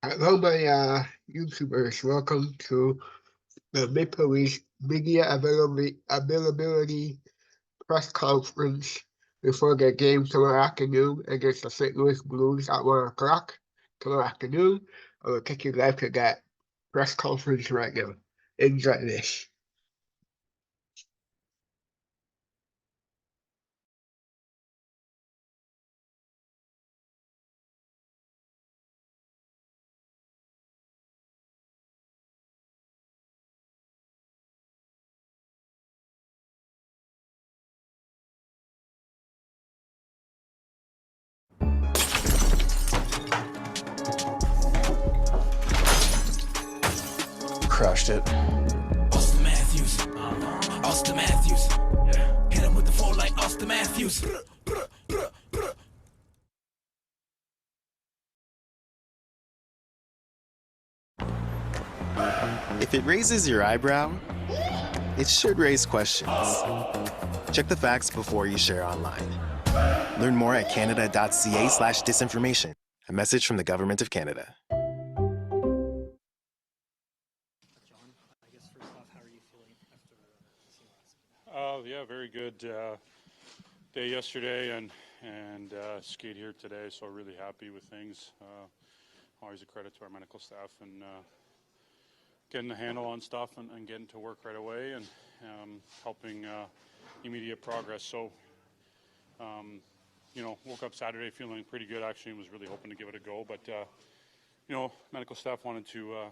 Hello, my YouTubers. Welcome to the Maple Leafs Media Availability Press Conference before the game tomorrow afternoon against the St. Louis Blues at 1 o'clock tomorrow afternoon. I will take you live to that press conference right now. Enjoy this. Crushed it. Austin Matthews. Austin Matthews. Hit him with the four like Austin Matthews. If it raises your eyebrow, it should raise questions. Check the facts before you share online. Learn more at canada.ca/disinformation. A message from the Government of Canada. John, I guess first off, how are you feeling after seeing last game? Yeah, very good day yesterday and skate here today. So really happy with things. Always a credit to our medical staff and getting a handle on stuff and getting to work right away and helping immediate progress. So woke up Saturday feeling pretty good. Actually, was really hoping to give it a go, but medical staff wanted to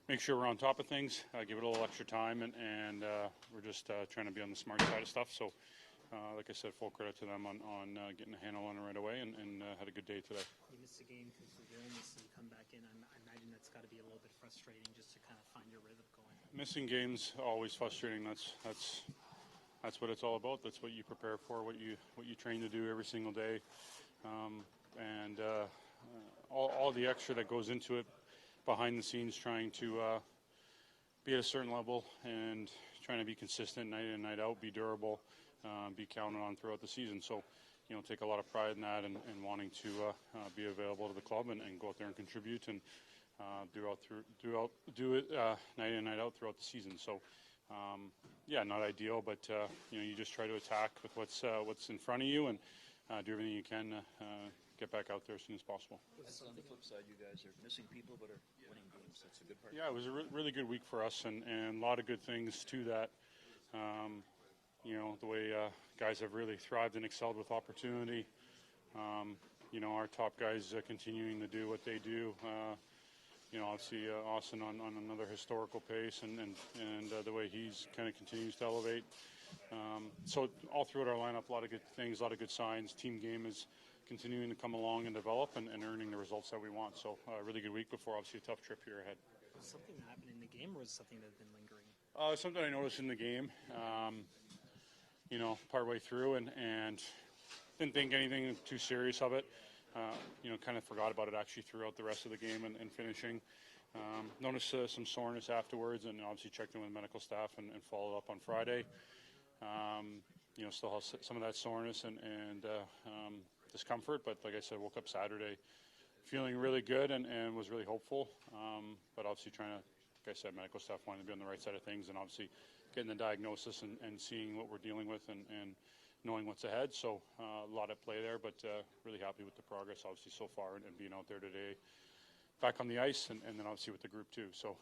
make sure we're on top of things, give it a little extra time, and we're just trying to be on the smart side of stuff. So, like I said, full credit to them on getting a handle on it right away, and had a good day today. You missed a game because of your illness, and you come back in. I imagine that's got to be a little bit frustrating just to kind of find your rhythm going. Missing games always frustrating. That's what it's all about. That's what you prepare for, what you train to do every single day, and all the extra that goes into it behind the scenes, trying to be at a certain level and trying to be consistent night in, night out, be durable, be counted on throughout the season. So, take a lot of pride in that and wanting to be available to the club and go out there and contribute and do it night in, night out throughout the season. So, not ideal, but you just try to attack with what's in front of you and do everything you can get back out there as soon as possible. On the flip side, you guys are missing people but are winning games. That's a good part. Yeah, it was a really good week for us and a lot of good things to that. The way guys have really thrived and excelled with opportunity. Our top guys continuing to do what they do. Obviously Austin on another historical pace and the way he's kind of continues to elevate. So all throughout our lineup, a lot of good things, a lot of good signs. Team game is continuing to come along and develop and earning the results that we want. So a really good week before obviously a tough trip here ahead. Was something that happened in the game, or was it something that had been lingering? Something I noticed in the game, partway through and didn't think anything too serious of it. Kind of forgot about it actually throughout the rest of the game and finishing. Noticed some soreness afterwards and obviously checked in with medical staff and followed up on Friday. Still has some of that soreness and discomfort, but like I said, woke up Saturday feeling really good and was really hopeful. But obviously trying to, like I said, medical staff wanted to be on the right side of things and obviously getting the diagnosis and seeing what we're dealing with and knowing what's ahead. So a lot at play there, but really happy with the progress obviously so far and being out there today, back on the ice and then obviously with the group too. So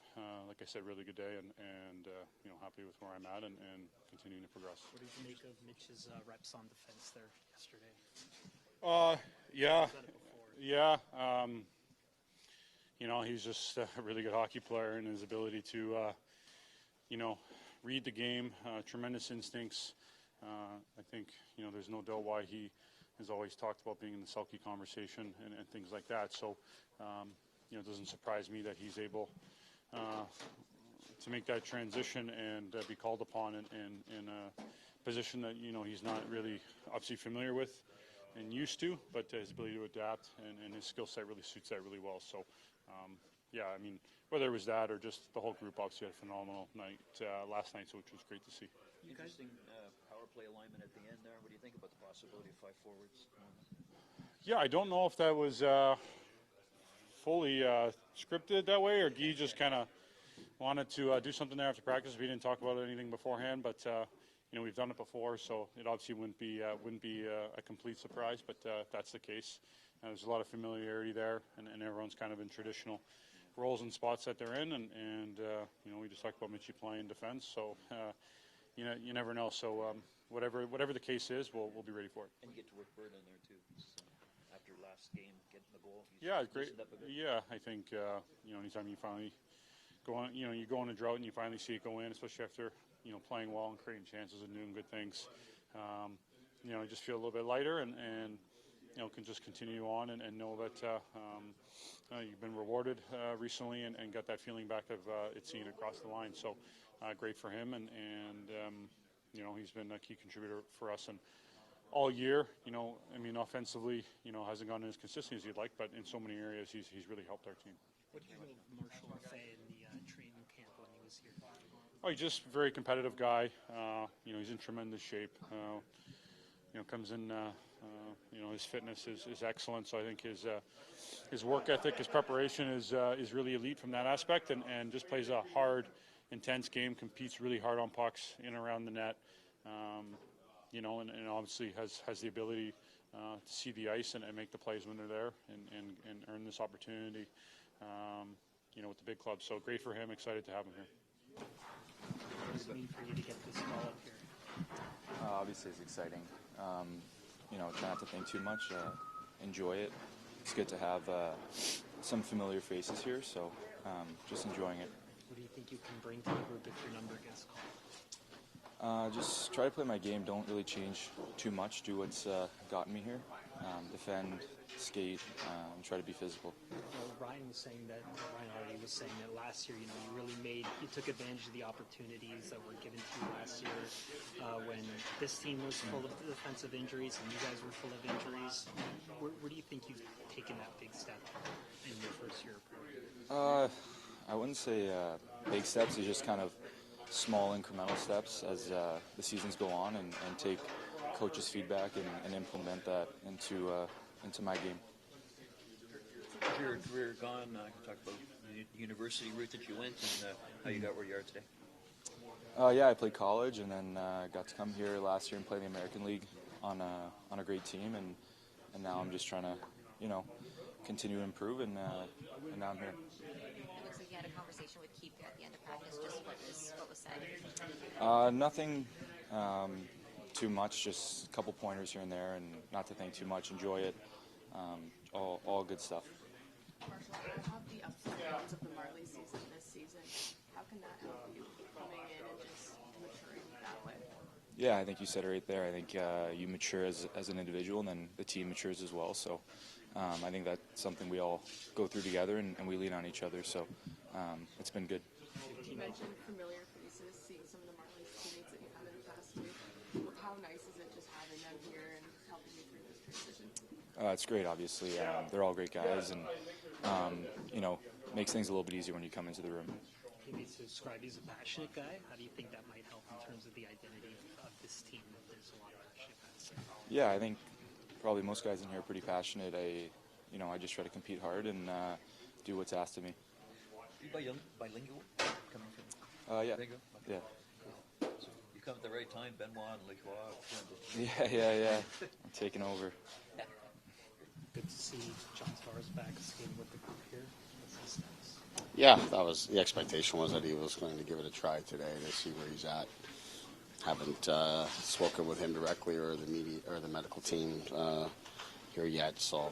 like I said, really good day and happy with where I'm at and continuing to progress. What did you make of Mitch's reps on defense there yesterday? He's just a really good hockey player and his ability to read the game, tremendous instincts. I think, there's no doubt why he has always talked about being in the Selke conversation and things like that. So, it doesn't surprise me that he's able to make that transition and be called upon in a position that, he's not really obviously familiar with and used to, but his ability to adapt and his skill set really suits that really well. So, whether it was that or just the whole group obviously had a phenomenal night last night, which was great to see. Interesting power play alignment at the end there. What do you think about the possibility of 5 forwards? Yeah, I don't know if that was fully scripted that way, or Guy just kind of wanted to do something there after practice. We didn't talk about anything beforehand, but we've done it before, so it obviously wouldn't be a complete surprise. But if that's the case, there's a lot of familiarity there, and everyone's kind of in traditional roles and spots that they're in, and we just talked about Mitchie playing defense, so you never know. So whatever the case is, we'll be ready for it. And you get to work Bird in there too. After last game, getting the goal. Yeah, great. Yeah, I think anytime you finally go on, you go in a drought and you finally see it go in, especially after playing well and creating chances and doing good things. I just feel a little bit lighter and can just continue on and know that you've been rewarded recently and got that feeling back of it seeing it across the line. So great for him, and he's been a key contributor for us and all year. Offensively, hasn't gone as consistent as you'd like, but in so many areas he's really helped our team. What did you hear Marshall say in the training camp when he was here? Oh, he's just a very competitive guy. He's in tremendous shape. Comes in. His fitness is excellent. So I think his work ethic, his preparation is really elite from that aspect, and just plays a hard, intense game. Competes really hard on pucks in and around the net. And obviously has the ability to see the ice and make the plays when they're there, and earn this opportunity. With the big club. So great for him. Excited to have him here. What does it mean for you to get this call up here? Obviously, it's exciting. Try not to think too much. Enjoy it. It's good to have some familiar faces here, so just enjoying it. What do you think you can bring to the group if your number gets called? Just try to play my game. Don't really change too much. Do what's gotten me here. Defend, skate, and try to be physical. Well, Ryan Hardy was saying that last year, you took advantage of the opportunities that were given to you last year when this team was full of defensive injuries and you guys were full of injuries. Where do you think you've taken that big step in your first year of pro? I wouldn't say big steps. It's just kind of small incremental steps as the seasons go on, and take coach's feedback and implement that into my game. As your career gone, you talk about the university route that you went and how you got where you are today. Yeah, I played college and then got to come here last year and play the American League on a great team, and now I'm just trying to continue to improve, and now I'm here. It looks like you had a conversation with Keith at the end of practice. Just what was said? Nothing too much, just a couple pointers here and there, and not to think too much. Enjoy it. All good stuff. Marshall, you have the ups and downs of the Marley season this season. How can that help you coming in and just maturing that way? Yeah, I think you said it right there. I think you mature as an individual, and then the team matures as well. So I think that's something we all go through together, and we lean on each other. So it's been good. You mentioned familiar faces, seeing some of the Marley teammates that you've had in the past too. How nice is it just having them here and helping you through this transition? It's great, obviously. They're all great guys, and makes things a little bit easier when you come into the room. Maybe to describe you as a passionate guy, how do you think that might help in terms of the identity of this team? That there's a lot of passionate guys. Yeah, I think probably most guys in here are pretty passionate. I just try to compete hard and do what's asked of me. Are you bilingual coming from? Yeah. Bingo? Yeah. So you come at the right time, Benoit and Lechois. Yeah. I'm taking over. Good to see John Starr's back skating with the group here. What's his status? Yeah, that was the expectation, was that he was going to give it a try today to see where he's at. Haven't spoken with him directly or the media or the medical team here yet. So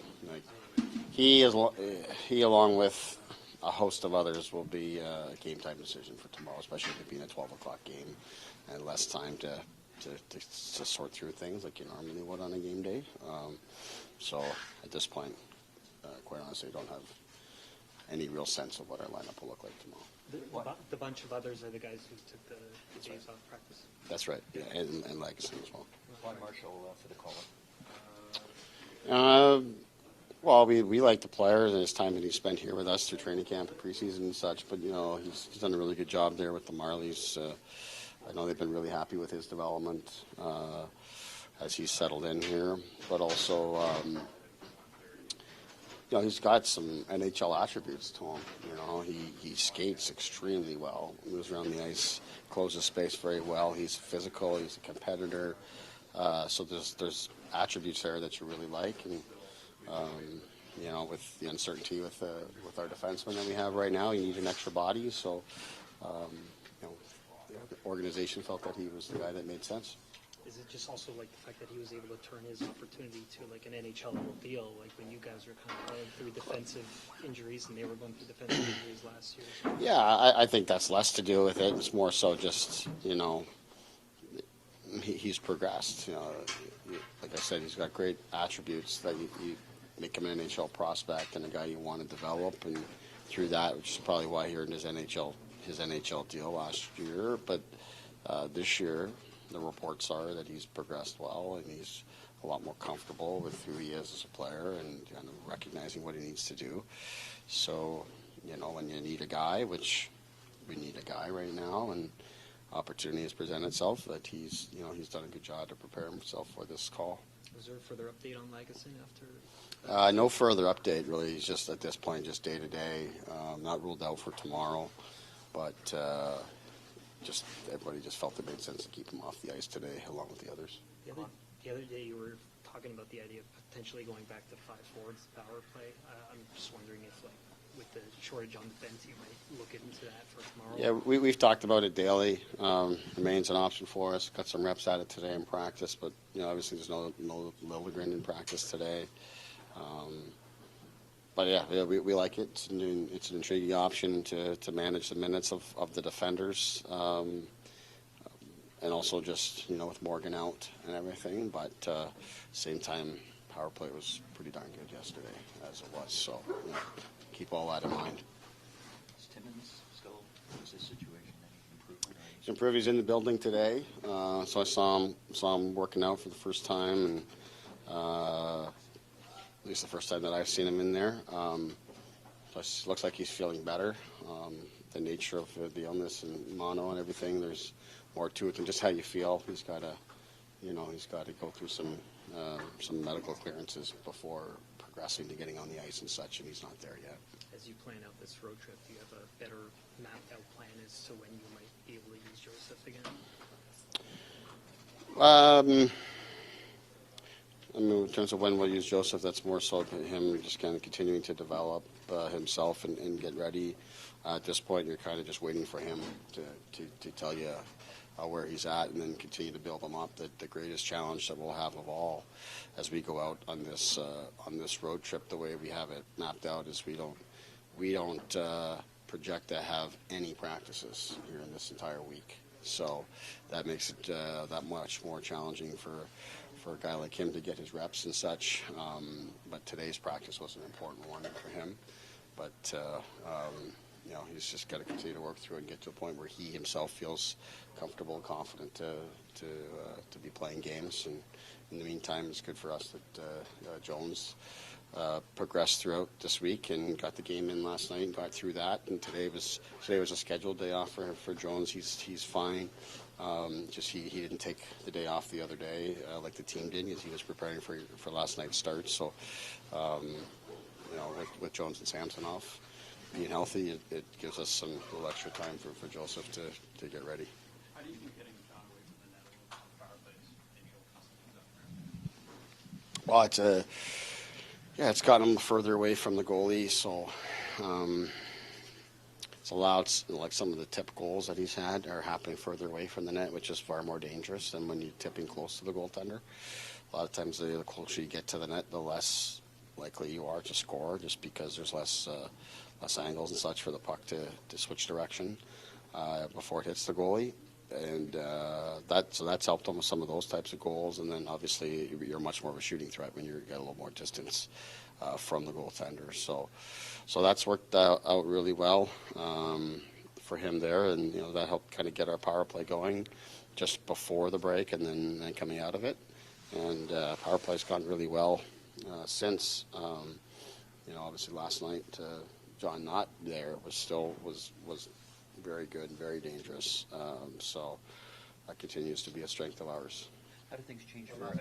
he along with a host of others will be a game time decision for tomorrow, especially with it being a 12 o'clock game and less time to sort through things like you normally would on a game day. So at this point, quite honestly, I don't have any real sense of what our lineup will look like tomorrow. The bunch of others are the guys who took the days off practice. That's right, yeah, and Legacy as well. Why Marshall for the call-up? Well, we like the players and his time that he spent here with us through training camp and preseason and such, but he's done a really good job there with the Marlies. I know they've been really happy with his development as he's settled in here, but also you know, he's got some NHL attributes to him. You know, he skates extremely well, moves around the ice, closes space very well. He's physical. He's a competitor. So there's attributes there that you really like, and you know, with the uncertainty with our defenseman that we have right now, you need an extra body. So you know, the organization felt that he was the guy that made sense. Is it just also like the fact that he was able to turn his opportunity to like an NHL level deal, like when you guys were kind of going through defensive injuries and they were going through defensive injuries last year? So. Yeah, I think that's less to do with it. It's more so just, you know, he's progressed. You know, like I said, he's got great attributes that you make him an NHL prospect and a guy you want to develop, and through that, which is probably why he earned his NHL deal last year. But this year, the reports are that he's progressed well and he's a lot more comfortable with who he is as a player and kind of recognizing what he needs to do. So, you know, when you need a guy, which we need a guy right now, and opportunity has presented itself, that he's done a good job to prepare himself for this call. Was there a further update on Lagesson after? No further update, really. He's just at this point, just day to day. Not ruled out for tomorrow, but just everybody just felt it made sense to keep him off the ice today, along with the others. The other day, you were talking about the idea of potentially going back to 5 forwards, power play. I'm just wondering if, like, with the shortage on defense, you might look into that for tomorrow. Yeah, we've talked about it daily. Remains an option for us. Got some reps at it today in practice, but you know, obviously there's no Liljegren in practice today. But yeah, we like it. It's an intriguing option to manage the minutes of the defenders, and also just, you know, with Morgan out and everything. But same time, power play was pretty darn good yesterday, as it was. So you know, keep all that in mind. Is Timmins still, what's his situation? Any improvement? He's improved. He's in the building today, so I saw him working out for the first time, and at least the first time that I've seen him in there. So it looks like he's feeling better. The nature of the illness and mono and everything, there's more to it than just how you feel. He's got to go through some medical clearances before progressing to getting on the ice and such, and he's not there yet. As you plan out this road trip, do you have a better mapped out plan as to when you might be able to use Joseph again? I mean, in terms of when we'll use Joseph, that's more so him just kind of continuing to develop himself and get ready. At this point, you're kind of just waiting for him to tell you where he's at, and then continue to build him up. The greatest challenge that we'll have of all as we go out on this road trip, the way we have it mapped out, is we don't project to have any practices here in this entire week. So that makes it that much more challenging for a guy like him to get his reps and such. But today's practice was an important one for him. But you know, he's just got to continue to work through it and get to a point where he himself feels comfortable and confident to be playing games. And in the meantime, it's good for us that Jones progressed throughout this week and got the game in last night and got through that. And today was a scheduled day off for Jones. He's fine. Just he didn't take the day off the other day like the team did, because he was preparing for last night's start. So you know, with Jones and Samson off, being healthy, it gives us a little extra time for Joseph to get ready. How do you think getting John away from the net on power plays maybe will cost things up there? Well, it's gotten him further away from the goalie, so it's allowed, like, some of the tip goals that he's had are happening further away from the net, which is far more dangerous than when you're tipping close to the goaltender. A lot of times, the closer you get to the net, the less likely you are to score, just because there's less angles and such for the puck to switch direction before it hits the goalie. And that's helped him with some of those types of goals. And then obviously you're much more of a shooting threat when you get a little more distance from the goaltender. So that's worked out really well for him there, and you know, that helped kind of get our power play going just before the break, and then coming out of it. And power play's gone really well since. You know, obviously last night, John not there was very good and very dangerous. So that continues to be a strength of ours. How do things change for a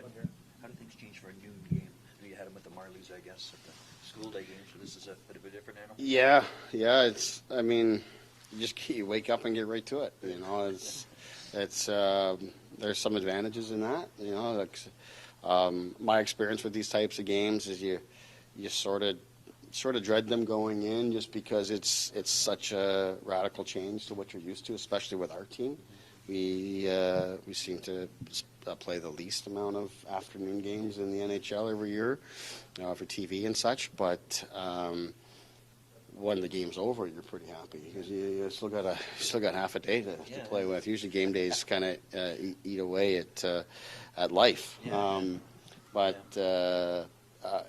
noon game? You had him with the Marlies, I guess, school day game, so this is a bit of a different animal. Yeah, it's. I mean, you wake up and get right to it. You know, it's. There's some advantages in that. You know, like, my experience with these types of games is you sort of dread them going in just because it's such a radical change to what you're used to, especially with our team. We seem to play the least amount of afternoon games in the NHL every year for TV and such. But when the game's over, you're pretty happy because you still got half a day to play with. Usually, game days kind of eat away at life. Yeah.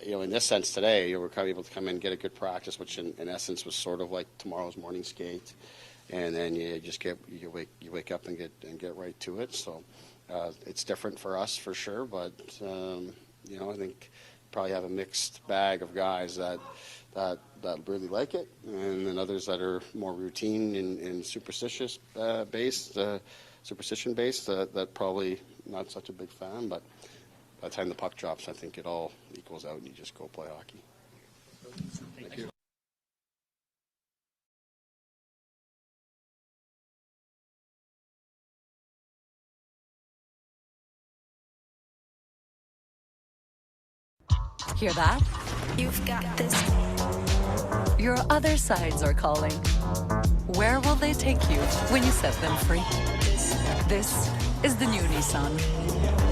In this sense today, you were kind of able to come in and get a good practice, which in essence was sort of like tomorrow's morning skate, and then you just wake up and get right to it. So it's different for us for sure, but I think probably have a mixed bag of guys that really like it, and then others that are more routine and superstition based, that probably not such a big fan, but. By the time the puck drops, I think it all equals out and you just go play hockey. Thank you. Hear that? You've got this. Your other sides are calling. Where will they take you when you set them free? This is the new Nissan.